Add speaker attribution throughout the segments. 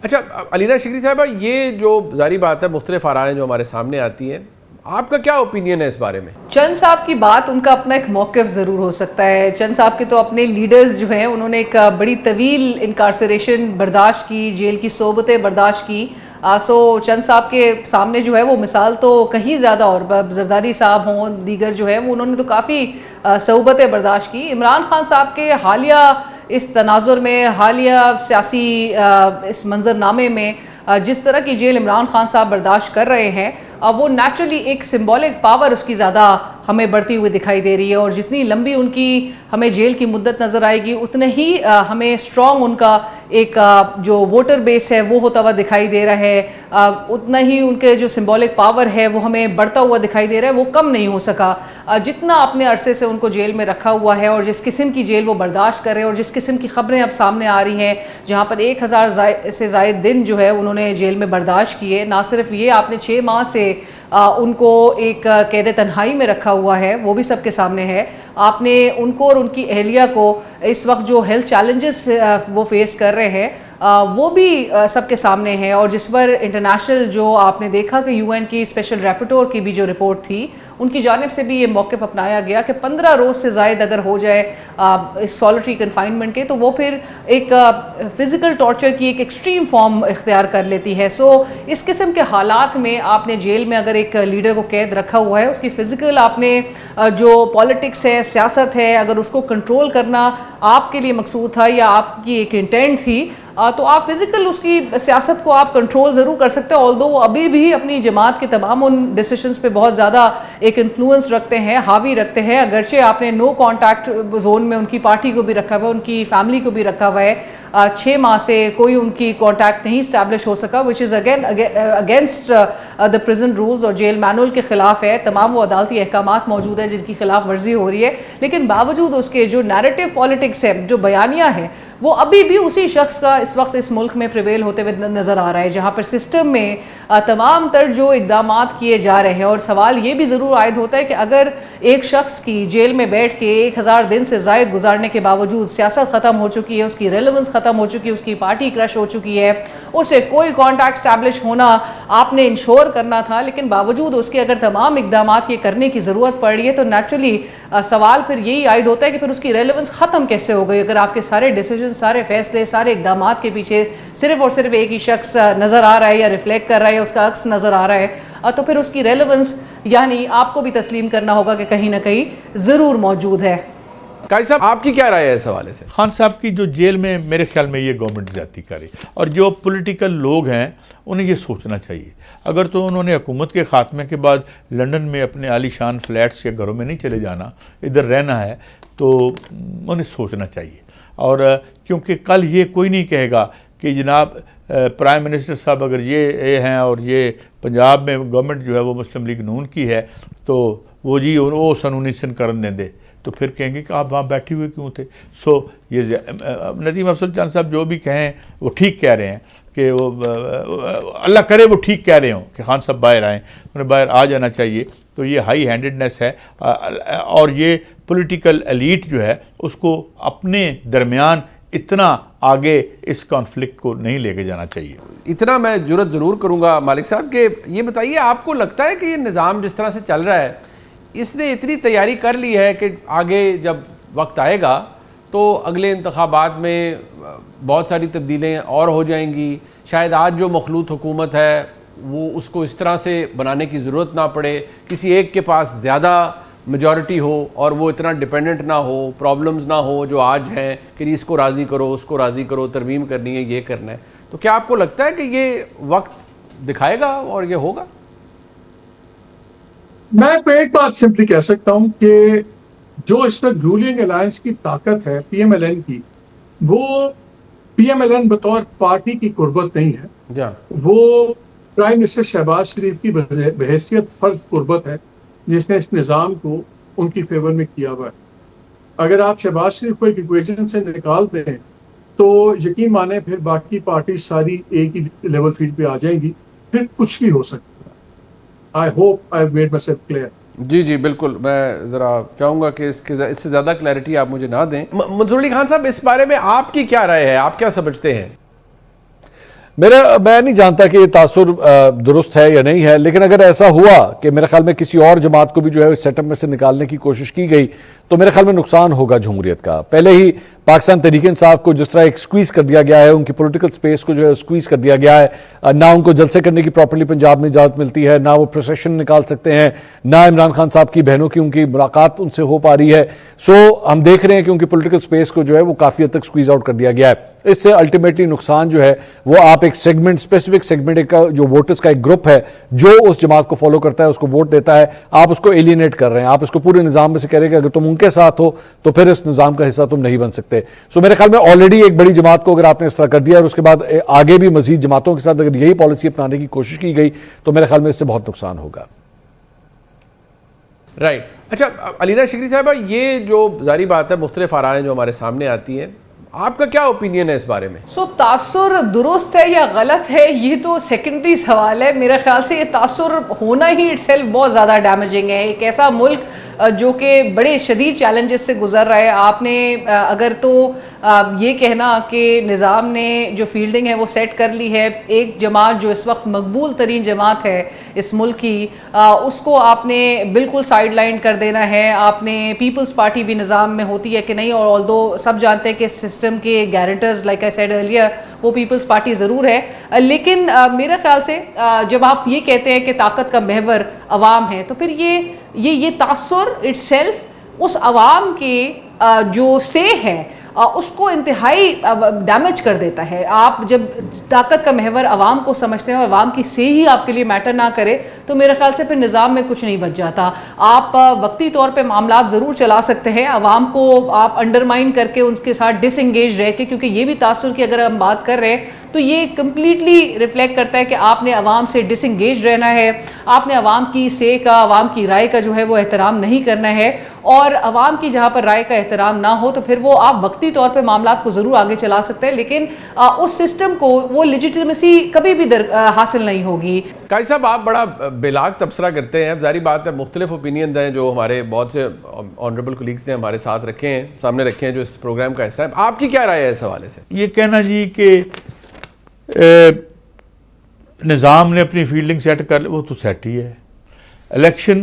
Speaker 1: अच्छा अलीना शिकरी साहबा, ये जो जारी बात है, मुख्तलिफ आराएं जो हमारे सामने आती हैं, आपका क्या ओपिनियन है इस बारे में?
Speaker 2: चंद साहब की बात, उनका अपना एक मौक़िफ़ ज़रूर हो सकता है। चंद साहब के तो अपने लीडर्स जो हैं उन्होंने एक बड़ी तवील इनकारसरेशन बर्दाश्त की, जेल की सोबतें बर्दाश्त की। सो चंद साहब के सामने जो है वो मिसाल तो कहीं ज़्यादा, और जरदारी साहब हों, दीगर जो है वो उन्होंने तो काफ़ी सोबतें बर्दाश्त की। इमरान खान साहब के हालिया इस तनाजुर में, हालिया सियासी इस मंजरनामे में जिस तरह की जेल इमरान खान साहब बर्दाश्त कर रहे हैं, वो नेचुरली एक सिंबॉलिक पावर उसकी ज़्यादा हमें बढ़ती हुई दिखाई दे रही है। और जितनी लंबी उनकी हमें जेल की मुद्दत नज़र आएगी, उतने ही हमें स्ट्रॉन्ग उनका एक जो वोटर बेस है वो होता हुआ दिखाई दे रहा है। उतना ही उनके जो सिंबॉलिक पावर है वो हमें बढ़ता हुआ दिखाई दे रहा है। वो कम नहीं हो सका। जितना अपने अरसे से उनको जेल में रखा हुआ है और जिस किस्म की जेल वो बर्दाश्त कर रहे हैं और जिस किस्म की ख़बरें अब सामने आ रही हैं, जहाँ पर 1000 से ज़ायद दिन जो है उन्होंने जेल में बर्दाश्त किए। ना सिर्फ ये, आपने 6 माह से उनको एक कैद तन्हाई में रखा हुआ है, वो भी सबके सामने है। आपने उनको और उनकी अहलिया को इस वक्त जो हेल्थ चैलेंजेस वो फेस कर रहे हैं वो भी सबके सामने है। और जिस पर इंटरनेशनल जो आपने देखा कि यूएन की स्पेशल रैपटोर की भी जो रिपोर्ट थी, उनकी जानिब से भी ये मौक़िफ़ अपनाया गया कि 15 रोज़ से ज़ायद अगर हो जाए इस सॉलिटरी कन्फाइनमेंट के, तो वो फिर एक फ़िज़िकल टॉर्चर की एक एक्सट्रीम फॉर्म इख्तियार कर लेती है। सो इस किस्म के हालात में आपने जेल में अगर एक लीडर को कैद रखा हुआ है, उसकी फ़िज़िकल आपने जो पॉलिटिक्स है, सियासत है, अगर उसको कंट्रोल करना आपके लिए मकसूद था या आपकी एक इंटेंट थी, तो आप फिज़िकल उसकी सियासत को आप कंट्रोल ज़रूर कर सकते हैं। ऑल्दो वो अभी भी अपनी जमात के तमाम उन डिसीशंस पे बहुत ज़्यादा एक इन्फ्लुएंस रखते हैं, हावी रखते हैं। अगरचे आपने नो कॉन्टैक्ट जोन में उनकी पार्टी को भी रखा हुआ है, उनकी फैमिली को भी रखा हुआ है। 6 माह से कोई उनकी कॉन्टैक्ट नहीं इस्टेब्लिश हो सका, which is again against the prison rules और जेल मैनुअल के ख़िलाफ़ है। तमाम वो अदालती अहकामात मौजूद है जिनकी खिलाफ वर्जी हो रही है, लेकिन बावजूद उसके जो नैरेटिव पॉलिटिक्स है, जो बयानिया है, वो अभी भी उसी शख्स का इस वक्त इस मुल्क में प्रिवेल होते हुए नज़र आ रहा है, जहाँ पर सिस्टम में तमाम तर जो इक़दामात किए जा रहे हैं। और सवाल ये भी ज़रूर आयद होता है कि अगर एक शख्स की जेल में बैठ के 1000 दिन से ज़ायद गुजारने के बावजूद सियासत ख़त्म हो चुकी है, उसकी रेलेवेंस ख़त्म हो चुकी है, उसकी पार्टी क्रश हो चुकी है, उसे कोई कॉन्टैक्ट स्टैब्लिश होना आपने इंश्योर करना था, लेकिन बावजूद उसके अगर तमाम इक़दामात ये करने की ज़रूरत पड़ रही है, तो नेचुरली सवाल फिर यही आयद होता है कि फिर उसकी रेलेवेंस ख़त्म कैसे हो गई। अगर आपके सारे डिसीजन, सारे फैसले, सारे इक़दामात के पीछे सिर्फ और सिर्फ एक ही शख्स नज़र आ रहा है या रिफ्लेक्ट कर रहा है या उसका अक्स नज़र आ रहा है, तो फिर उसकी रेलेवेंस यानी आपको भी तस्लीम करना होगा कि कहीं ना कहीं ज़रूर मौजूद है।
Speaker 1: काजी साहब, आपकी क्या राय है इस हवाले से?
Speaker 3: खान साहब की जो जेल में, मेरे ख्याल में ये गवर्नमेंट ज़्यादती करे, और जो पॉलिटिकल लोग हैं उन्हें ये सोचना चाहिए। अगर तो उन्होंने हुकूमत के ख़ात्मे के बाद लंदन में अपने आलीशान फ्लैट्स या घरों में नहीं चले जाना, इधर रहना है, तो उन्हें सोचना चाहिए। और क्योंकि कल ये कोई नहीं कहेगा कि जनाब प्राइम मिनिस्टर साहब अगर ये हैं और ये पंजाब में गवर्नमेंट जो है वो मुस्लिम लीग नून की है, तो वो जी वो सन 19 करन देंदे, तो फिर कहेंगे कि आप वहाँ बैठे हुए क्यों थे। सो ये नदीम अफजल चंद साहब जो भी कहें वो ठीक कह रहे हैं कि वो अल्लाह करे वो ठीक कह रहे हों कि खान साहब बाहर आएँ, उन्हें बाहर आ जाना चाहिए। तो ये हाई हैंडेडनेस है, और ये पॉलिटिकल एलीट जो है उसको अपने दरमियान इतना आगे इस कॉन्फ्लिक्ट को नहीं लेके जाना चाहिए।
Speaker 1: इतना मैं जुर्रत ज़रूर करूँगा मालिक साहब के ये बताइए, आपको लगता है कि ये निज़ाम जिस तरह से चल रहा है, इसने इतनी तैयारी कर ली है कि आगे जब वक्त आएगा तो अगले इंतखाबात में बहुत सारी तब्दीलें और हो जाएंगी, शायद आज जो मखलूत हुकूमत है वो उसको इस तरह से बनाने की ज़रूरत ना पड़े, किसी एक के पास ज़्यादा मेजॉरिटी हो और वो इतना डिपेंडेंट ना हो, प्रॉब्लम्स ना हो जो आज हैं कि इसको राज़ी करो, उसको राज़ी करो, तरमीम करनी है, ये करना है। तो क्या आपको लगता है कि ये वक्त दिखाएगा और ये होगा?
Speaker 4: मैं तो एक बात सिंपली कह सकता हूं कि जो इस वक्त रूलिंग अलायंस की ताकत है पीएमएलएन की, वो पीएमएलएन बतौर पार्टी की कुर्बत नहीं है, वो प्राइम मिनिस्टर शहबाज शरीफ की बहैसियत फर्द कुर्बत है जिसने इस निज़ाम को उनकी फेवर में किया हुआ है। अगर आप शहबाज शरीफ को एक इक्वेशन से निकाल दें तो यकीन माने फिर बाकी पार्टी सारी एक ही लेवल फील्ड पे आ जाएंगी, फिर कुछ भी हो सकता है। I hope I have made myself clear.
Speaker 1: जी जी बिल्कुल, मैं ज़रा चाहूँगा कि इससे ज़्यादा क्लैरिटी आप मुझे ना दें। मंसूर अली खान साहब, इस बारे में आपकी क्या राय है, आप क्या समझते हैं?
Speaker 5: मैं नहीं जानता कि ये तासुर दुरुस्त है या नहीं है, लेकिन अगर ऐसा हुआ कि मेरे ख्याल में किसी और जमात को भी जो है इस सेटअप में से निकालने की कोशिश की गई, तो मेरे ख्याल में नुकसान होगा जमहूरियत का। पहले ही पाकिस्तान तहरीक इंसाफ को जिस तरह एक स्क्वीज कर दिया गया है, उनकी पॉलिटिकल स्पेस को जो है स्क्वीज कर दिया गया है, ना उनको जलसे करने की प्रॉपर्ली पंजाब में इजाजत मिलती है, ना वो प्रोसेशन निकाल सकते हैं, ना इमरान खान साहब की बहनों की उनकी मुलाकात उनसे हो पा रही है। सो हम देख रहे हैं कि उनकी पॉलिटिकल स्पेस को जो है वो काफी हद तक स्क्वीज आउट कर दिया गया है। इससे अल्टीमेटली नुकसान जो है वो आप एक सेगमेंट, स्पेसिफिक सेगमेंट का जो वोटर्स का एक ग्रुप है जो उस जमात को फॉलो करता है, उसको वोट देता है, आप उसको एलियनेट कर रहे हैं। आप इसको पूरे निजाम में से कह रहे हैं कि अगर तुम उनके साथ हो तो फिर इस निजाम का हिस्सा तुम नहीं बन सकते। सो मेरे ख्याल में ऑलरेडी एक बड़ी जमात को अगर आपने इस तरह कर दिया और उसके बाद आगे भी मजीद जमातों के साथ अगर यही पॉलिसी अपनाने की कोशिश की गई तो मेरे ख्याल में इससे बहुत नुकसान होगा।
Speaker 1: राइट। अच्छा अलीना शिकरी साहबा, ये जो जारी बात है, मुख्तलिफ आराएं जो हमारे सामने आती हैं, आपका क्या ओपिनियन है इस बारे में?
Speaker 2: तासुर दुरुस्त है या गलत है ये तो सेकेंडरी सवाल है। मेरे ख्याल से ये तासुर होना ही इटसेल्फ बहुत ज़्यादा डैमेजिंग है। एक ऐसा मुल्क जो कि बड़े शदीद चैलेंजेस से गुजर रहा है, आपने अगर तो ये कहना कि निज़ाम ने जो फील्डिंग है वो सेट कर ली है, एक जमात जो इस वक्त मकबूल तरीन जमात है इस मुल्क की, उसको आपने बिल्कुल साइड लाइन कर देना है। आपने पीपल्स पार्टी भी निज़ाम में होती है कि नहीं, और ऑल्दो सब जानते हैं कि सिस्टम के guarantors like I said earlier वो पीपल्स पार्टी ज़रूर है, लेकिन मेरे ख्याल से जब आप ये कहते हैं कि ताकत का महवर अवाम है, तो फिर ये तासुर इटसेल्फ उस अवाम के जो से है उसको इंतहाई डैमेज कर देता है। आप जब ताकत का महवर अवाम को समझते हैं और अवाम की से ही आपके लिए मैटर ना करे, तो मेरे ख्याल से फिर निज़ाम में कुछ नहीं बच जाता। आप वक्ती तौर पे मामलात ज़रूर चला सकते हैं, अवाम को आप अंडरमाइन करके उनके साथ डिसंगेज रह के, क्योंकि ये भी तासुर की अगर हम बात कर रहे हैं तो ये कम्प्लीटली रिफ्लेक्ट करता है कि आपने अवाम से डिसंगेज रहना है, आपने अवाम की से का, अवाम की राय का जो है वो एहतराम नहीं करना है, और अवाम की जहाँ पर राय का एहतराम ना हो तो फिर वो आप वक्ती तौर पे मामलात को ज़रूर आगे चला सकते हैं, लेकिन उस सिस्टम को वो लेजिटिमेसी कभी भी हासिल नहीं होगी।
Speaker 1: काजी साहब, आप बड़ा बेलाग तबसरा करते हैं। अब जारी बात है, मुख्तलिफ ओपिनियन हैं जो हमारे बहुत से ऑनरेबल कोलीग्स ने हमारे साथ रखे हैं, सामने रखे हैं, जो इस प्रोग्राम का हिस्सा है। आपकी क्या राय है इस हवाले से?
Speaker 3: ये कहना जी कि निज़ाम ने अपनी फील्डिंग सेट कर ली, वो तो सेट ही है। इलेक्शन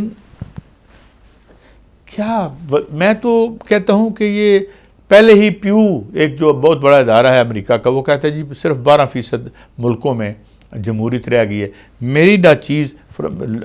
Speaker 3: क्या, मैं तो कहता हूँ कि ये पहले ही प्यू, एक जो बहुत बड़ा इदारा है अमेरिका का, वो कहता है जी सिर्फ 12% मुल्कों में जमहूरियत रह गई है। मेरी ना चीज़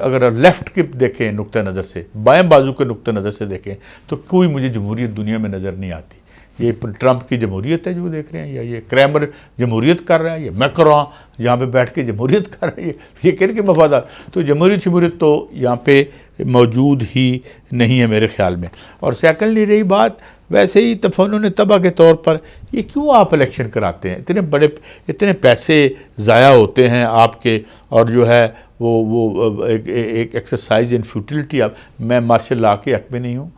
Speaker 3: अगर लेफ़्ट के देखें नुक्ते नज़र से, बाएं बाजू के नुक्ते नज़र से देखें, तो कोई मुझे जमहूरियत दुनिया में नज़र नहीं आती। ये ट्रंप की जमहूरियत है जो देख रहे हैं, या ये क्रैमर जमहूरियत कर रहा है, या मैक्रोन यहाँ पे बैठ के जमहूरियत कर रहा है, ये किन के मफादात? तो जमहूरियत तो यहाँ पे मौजूद ही नहीं है मेरे ख्याल में। और सेकंडली रही बात, वैसे ही तफन्नुन तबाह के तौर पर ये क्यों आप इलेक्शन कराते हैं? इतने पैसे ज़ाया होते हैं आपके, और जो है वो एक एक्सरसाइज इन फ्यूटिलिटी। मैं मार्शल लॉ के हक में नहीं हूँ,